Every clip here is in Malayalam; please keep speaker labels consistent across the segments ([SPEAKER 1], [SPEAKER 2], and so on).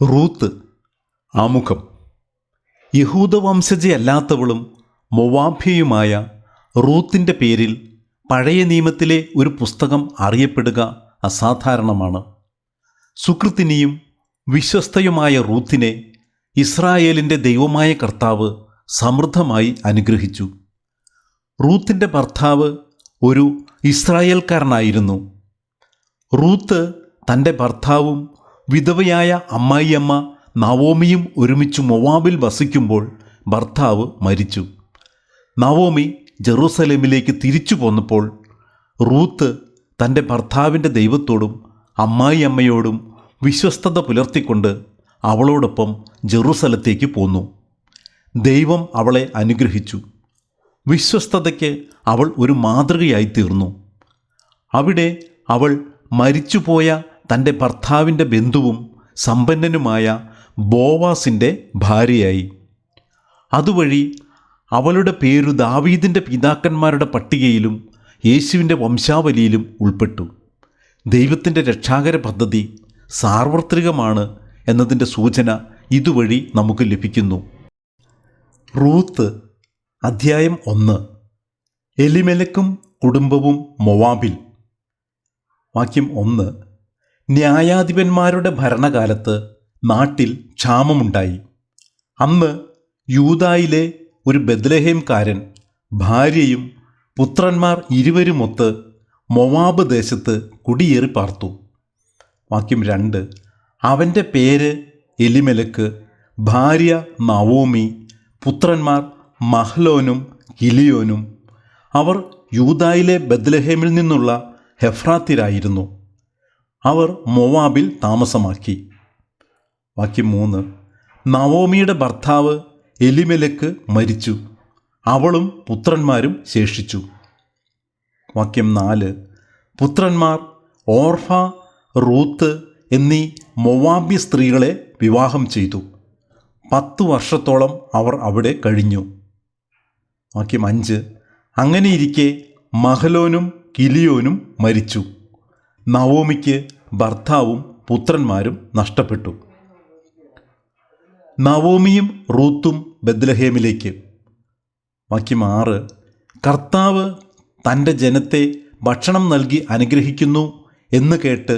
[SPEAKER 1] റൂത്ത്. ആമുഖം. യഹൂദവംശജയല്ലാത്തവളും മൊവാബ്യയുമായ റൂത്തിൻ്റെ പേരിൽ പഴയ നിയമത്തിലെ ഒരു പുസ്തകം അറിയപ്പെടുക അസാധാരണമാണ്. സുകൃത്തിനിയും വിശ്വസ്തയുമായ റൂത്തിനെ ഇസ്രായേലിൻ്റെ ദൈവമായ കർത്താവ് സമൃദ്ധമായി അനുഗ്രഹിച്ചു. റൂത്തിൻ്റെ ഭർത്താവ് ഒരു ഇസ്രായേൽക്കാരനായിരുന്നു. റൂത്ത് തൻ്റെ ഭർത്താവും വിധവയായ അമ്മായിയമ്മ നവോമിയും ഒരുമിച്ച് മൊവാബിൽ വസിക്കുമ്പോൾ ഭർത്താവ് മരിച്ചു. നവോമി ജെറൂസലേമിലേക്ക് തിരിച്ചു പോന്നപ്പോൾ റൂത്ത് തൻ്റെ ഭർത്താവിൻ്റെ ദൈവത്തോടും അമ്മായിയമ്മയോടും വിശ്വസ്തത പുലർത്തിക്കൊണ്ട് അവളോടൊപ്പം ജെറൂസലത്തേക്ക് പോന്നു. ദൈവം അവളെ അനുഗ്രഹിച്ചു. വിശ്വസ്തതയ്ക്ക് അവൾ ഒരു മാതൃകയായി തീർന്നു. അവിടെ അവൾ മരിച്ചുപോയ തൻ്റെ ഭർത്താവിൻ്റെ ബന്ധുവും സമ്പന്നനുമായ ബോവാസിൻ്റെ ഭാര്യയായി. അതുവഴി അവളുടെ പേരു ദാവീദിൻ്റെ പിതാക്കന്മാരുടെ പട്ടികയിലും യേശുവിൻ്റെ വംശാവലിയിലും ഉൾപ്പെട്ടു. ദൈവത്തിൻ്റെ രക്ഷാകര പദ്ധതി സാർവത്രികമാണ് എന്നതിൻ്റെ സൂചന ഇതുവഴി നമുക്ക് ലഭിക്കുന്നു. റൂത്ത്. അധ്യായം 1. എലിമെലക്കും കുടുംബവും മൊവാബിൽ. വാക്യം 1. ന്യായാധിപന്മാരുടെ ഭരണകാലത്ത് നാട്ടിൽ ക്ഷാമമുണ്ടായി. അന്ന് യൂദായിലെ ഒരു ബെത്ലഹേംകാരൻ ഭാര്യയും പുത്രന്മാർ ഇരുവരുമൊത്ത് മൊവാബ് ദേശത്ത് കുടിയേറി പാർത്തു. വാക്യം 2. അവൻ്റെ പേര് എലിമെലക്ക്, ഭാര്യ നവോമി, പുത്രന്മാർ മഹ്ലോനും കിലിയോനും. അവർ യൂദായിലെ ബെത്ലഹേമിൽ നിന്നുള്ള ഹെഫ്രാത്യരായിരുന്നു. അവർ മൊവാബിൽ താമസമാക്കി. വാക്യം 3. നവോമിയുടെ ഭർത്താവ് എലിമെലക്ക് മരിച്ചു. അവളും പുത്രന്മാരും ശേഷിച്ചു. വാക്യം 4. പുത്രന്മാർ ഓർഫ, റൂത്ത് എന്നീ മൊവാബ്യ സ്ത്രീകളെ വിവാഹം ചെയ്തു. 10 വർഷത്തോളം അവർ അവിടെ കഴിഞ്ഞു. വാക്യം 5. അങ്ങനെയിരിക്കെ മഹ്ലോനും കിലിയോനും മരിച്ചു. നവോമിക്ക് ഭർത്താവും പുത്രന്മാരും നഷ്ടപ്പെട്ടു. നവോമിയും റൂത്തും ബെത്ലഹേമിലേക്ക്. വാക്യം 6. കർത്താവ് തൻ്റെ ജനത്തെ ഭക്ഷണം നൽകി അനുഗ്രഹിക്കുന്നു എന്ന് കേട്ട്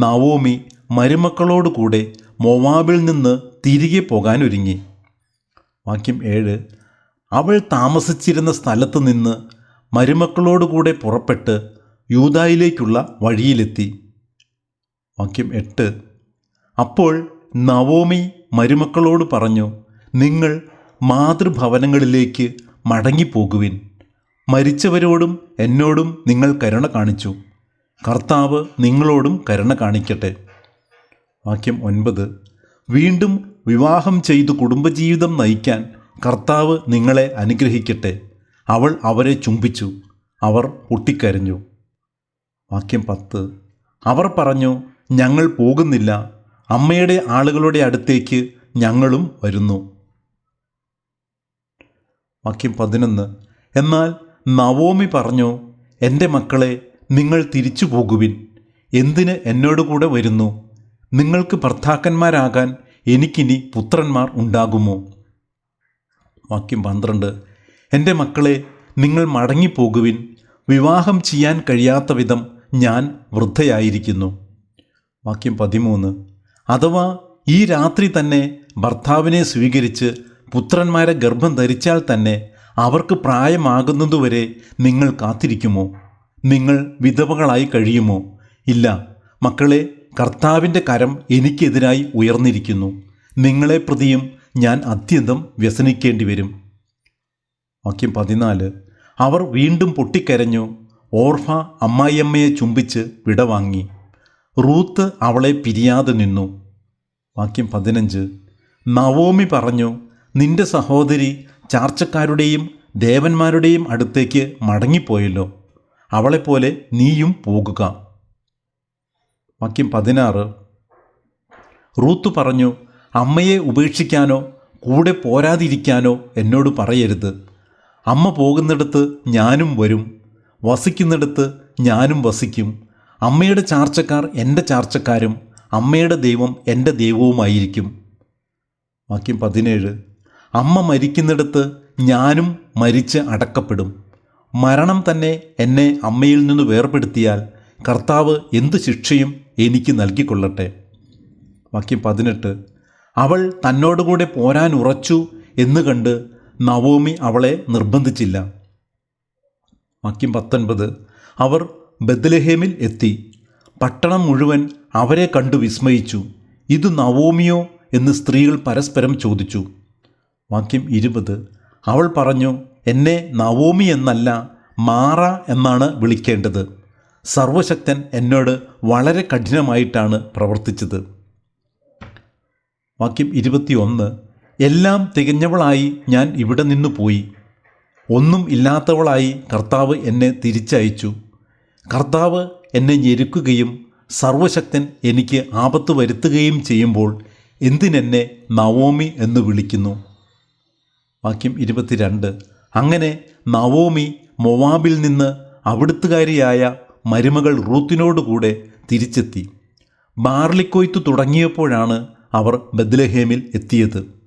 [SPEAKER 1] നവോമി മരുമക്കളോടുകൂടെ മൊവാബിൽ നിന്ന് തിരികെ പോകാനൊരുങ്ങി. വാക്യം 7. അവൾ താമസിച്ചിരുന്ന സ്ഥലത്ത് നിന്ന് മരുമക്കളോടുകൂടെ പുറപ്പെട്ട് യൂദായിലേക്കുള്ള വഴിയിലെത്തി. വാക്യം 8. അപ്പോൾ നവോമി മരുമക്കളോട് പറഞ്ഞു, നിങ്ങൾ മാതൃഭവനങ്ങളിലേക്ക് മടങ്ങിപ്പോകുവിൻ. മരിച്ചവരോടും എന്നോടും നിങ്ങൾ കരുണ കാണിച്ചു. കർത്താവ് നിങ്ങളോടും കരുണ കാണിക്കട്ടെ. വാക്യം 9. വീണ്ടും വിവാഹം ചെയ്തു കുടുംബജീവിതം നയിക്കാൻ കർത്താവ് നിങ്ങളെ അനുഗ്രഹിക്കട്ടെ. അവൾ അവരെ ചുംബിച്ചു. അവർ പൊട്ടിക്കരഞ്ഞു. വാക്യം 10. അവർ പറഞ്ഞു, ഞങ്ങൾ പോകുന്നില്ല. അമ്മയുടെ ആളുകളുടെ അടുത്തേക്ക് ഞങ്ങളും വരുന്നു. വാക്യം 11. എന്നാൽ നവോമി പറഞ്ഞു, എൻ്റെ മക്കളെ, നിങ്ങൾ തിരിച്ചു പോകുവിൻ. എന്തിന് എന്നോടുകൂടെ വരുന്നു? നിങ്ങൾക്ക് ഭർത്താക്കന്മാരാകാൻ എനിക്കിനി പുത്രന്മാർ ഉണ്ടാകുമോ? വാക്യം 12. എൻ്റെ മക്കളെ, നിങ്ങൾ മടങ്ങിപ്പോകുവിൻ. വിവാഹം ചെയ്യാൻ കഴിയാത്ത വിധം ഞാൻ വൃദ്ധയായിരിക്കുന്നു. വാക്യം 13. അഥവാ ഈ രാത്രി തന്നെ ഭർത്താവിനെ സ്വീകരിച്ച് പുത്രന്മാരെ ഗർഭം ധരിച്ചാൽ തന്നെ അവർക്ക് പ്രായമാകുന്നതുവരെ നിങ്ങൾ കാത്തിരിക്കുമോ? നിങ്ങൾ വിധവകളായി കഴിയുമോ? ഇല്ല മക്കളെ, കർത്താവിൻ്റെ കരം എനിക്കെതിരായി ഉയർന്നിരിക്കുന്നു. നിങ്ങളെ പ്രതിയും ഞാൻ അത്യന്തം വ്യസനിക്കേണ്ടി വരും. വാക്യം 14. അവർ വീണ്ടും പൊട്ടിക്കരഞ്ഞു. ഓർഫ അമ്മായിയമ്മയെ ചുംബിച്ച് വിടവാങ്ങി. റൂത്ത് അവളെ പിരിയാതെ നിന്നു. വാക്യം 15. നവോമി പറഞ്ഞു, നിന്റെ സഹോദരി ചാർച്ചക്കാരുടെയും ദേവന്മാരുടെയും അടുത്തേക്ക് മടങ്ങിപ്പോയല്ലോ. അവളെപ്പോലെ നീയും പോകുക. വാക്യം 16. റൂത്ത് പറഞ്ഞു, അമ്മയെ ഉപേക്ഷിക്കാനോ കൂടെ പോരാതിരിക്കാനോ എന്നോട് പറയരുത്. അമ്മ പോകുന്നിടത്ത് ഞാനും വരും, വസിക്കുന്നിടത്ത് ഞാനും വസിക്കും. അമ്മയുടെ ചാർച്ചക്കാർ എൻ്റെ ചാർച്ചക്കാരും അമ്മയുടെ ദൈവം എൻ്റെ ദൈവവുമായിരിക്കും. വാക്യം 17. അമ്മ മരിക്കുന്നിടത്ത് ഞാനും മരിച്ച് അടക്കപ്പെടും. മരണം തന്നെ എന്നെ അമ്മയിൽ നിന്ന് വേർപെടുത്തിയാൽ കർത്താവ് എന്ത് ശിക്ഷയും എനിക്ക് നൽകിക്കൊള്ളട്ടെ. വാക്യം 18. അവൾ തന്നോടുകൂടെ പോരാൻ ഉറച്ചു എന്ന് കണ്ട് നവോമി അവളെ നിർബന്ധിച്ചില്ല. വാക്യം 19. അവർ ബത്ലഹേമിൽ എത്തി. പട്ടണം മുഴുവൻ അവരെ കണ്ടു വിസ്മയിച്ചു. ഇത് നവോമിയോ എന്ന് സ്ത്രീകൾ പരസ്പരം ചോദിച്ചു. വാക്യം 20. അവൾ പറഞ്ഞു, എന്നെ നവോമി എന്നല്ല മാറ എന്നാണ് വിളിക്കേണ്ടത്. സർവശക്തൻ എന്നോട് വളരെ കഠിനമായിട്ടാണ് പ്രവർത്തിച്ചത്. വാക്യം 21. എല്ലാം തികഞ്ഞവളായി ഞാൻ ഇവിടെ നിന്നു പോയി. ഒന്നും ഇല്ലാത്തവളായി കർത്താവ് എന്നെ തിരിച്ചയച്ചു. കർത്താവ് എന്നെ ഞെരുക്കുകയും സർവശക്തൻ എനിക്ക് ആപത്ത് വരുത്തുകയും ചെയ്യുമ്പോൾ എന്തിനെന്നെ നവോമി എന്ന് വിളിക്കുന്നു. വാക്യം 22. അങ്ങനെ നവോമി മൊവാബിൽ നിന്ന് അവിടുത്തുകാരിയായ മരുമകൾ റൂത്തിനോടുകൂടെ തിരിച്ചെത്തി. ബാർലിക്കൊയ്ത്ത് തുടങ്ങിയപ്പോഴാണ് അവർ ബത്ലഹേമിൽ എത്തിയത്.